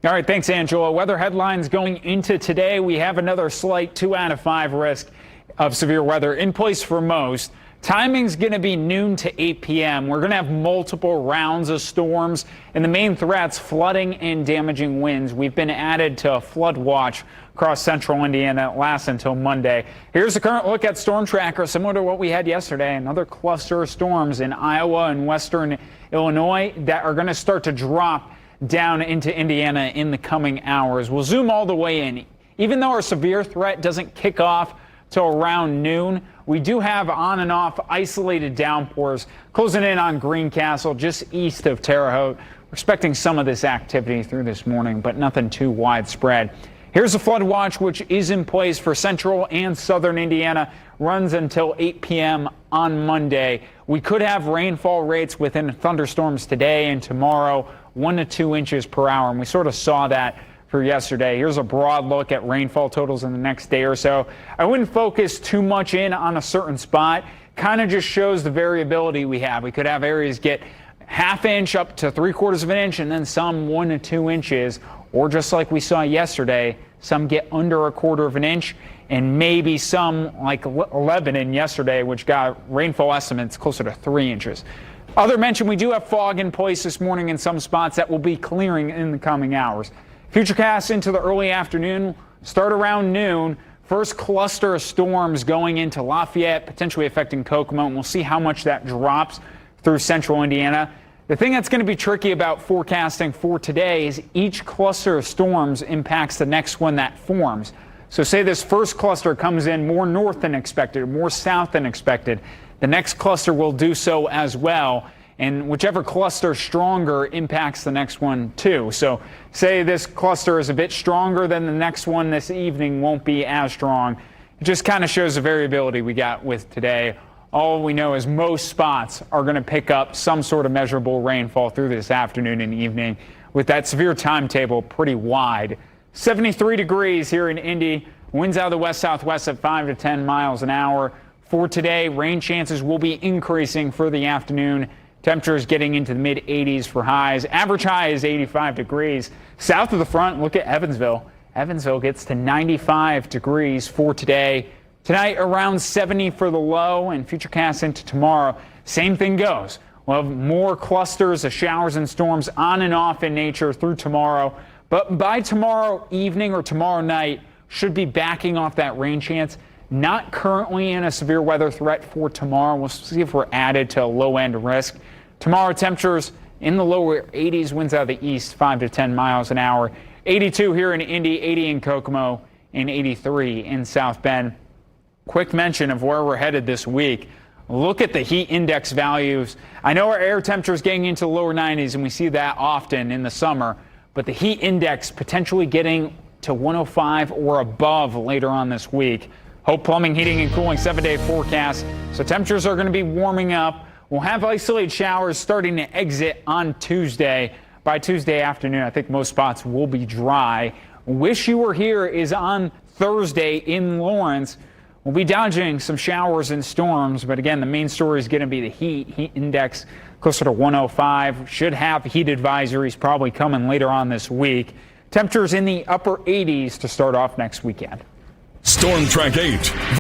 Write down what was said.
All right, thanks, Angela. Weather headlines going into today. We have another slight 2 out of 5 risk of severe weather in place for most. Timing's going to be noon to 8 p.m. We're going to have multiple rounds of storms, and the main threats, flooding and damaging winds. We've been added to a flood watch across central Indiana. It lasts until Monday. Here's a current look at Storm Tracker, similar to what we had yesterday. Another cluster of storms in Iowa and western Illinois that are going to start to drop down into Indiana in the coming hours. We'll zoom all the way in. Even though our severe threat doesn't kick off till around noon, we do have on and off isolated downpours closing in on Greencastle, just east of Terre Haute. We're expecting some of this activity through this morning, but nothing too widespread. Here's a flood watch, which is in place for central and southern Indiana, runs until 8 p.m. on Monday. We could have rainfall rates within thunderstorms today and tomorrow, 1 to 2 inches per hour, and we sort of saw that for yesterday. Here's a broad look at rainfall totals in the next day or so. I wouldn't focus too much in on a certain spot. Kind of just shows the variability we have. We could have areas get ½ inch up to 3/4 of an inch, and then some 1 to 2 inches, or just like we saw yesterday, some get under 1/4 of an inch, and maybe some like Lebanon yesterday, which got rainfall estimates closer to 3 inches. Other mention, we do have fog in place this morning in some spots that will be clearing in the coming hours. Futurecasts into the early afternoon, start around noon. First cluster of storms going into Lafayette, potentially affecting Kokomo, and we'll see how much that drops through central Indiana. The thing that's going to be tricky about forecasting for today is each cluster of storms impacts the next one that forms. So say this first cluster comes in more north than expected, more south than expected. The next cluster will do so as well, and whichever cluster is stronger impacts the next one too. So say this cluster is a bit stronger than the next one this evening won't be as strong. It just kind of shows the variability we got with today. All we know is most spots are going to pick up some sort of measurable rainfall through this afternoon and evening, with that severe timetable pretty wide. 73 degrees here in Indy. Winds out of the west-southwest at 5 to 10 miles an hour. For today, rain chances will be increasing for the afternoon. Temperatures getting into the mid-80s for highs. Average high is 85 degrees. South of the front, look at Evansville. Evansville gets to 95 degrees for today. Tonight, around 70 for the low, and futurecasts into tomorrow. Same thing goes. We'll have more clusters of showers and storms on and off in nature through tomorrow. But by tomorrow evening or tomorrow night, should be backing off that rain chance. Not currently in a severe weather threat for tomorrow. We'll see if we're added to a low-end risk. Tomorrow, temperatures in the lower 80s, winds out of the east, 5 to 10 miles an hour. 82 here in Indy, 80 in Kokomo, and 83 in South Bend. Quick mention of where we're headed this week. Look at the heat index values. I know our air temperature is getting into the lower 90s, and we see that often in the summer, but the heat index potentially getting to 105 or above later on this week. Hope Plumbing, Heating, and Cooling 7-day forecast. So temperatures are going to be warming up. We'll have isolated showers starting to exit on Tuesday. By Tuesday afternoon, I think most spots will be dry. Wish You Were Here is on Thursday in Lawrence. We'll be dodging some showers and storms, but again, the main story is going to be the heat index closer to 105. Should have heat advisories probably coming later on this week. Temperatures in the upper 80s to start off next weekend. Storm Track 8.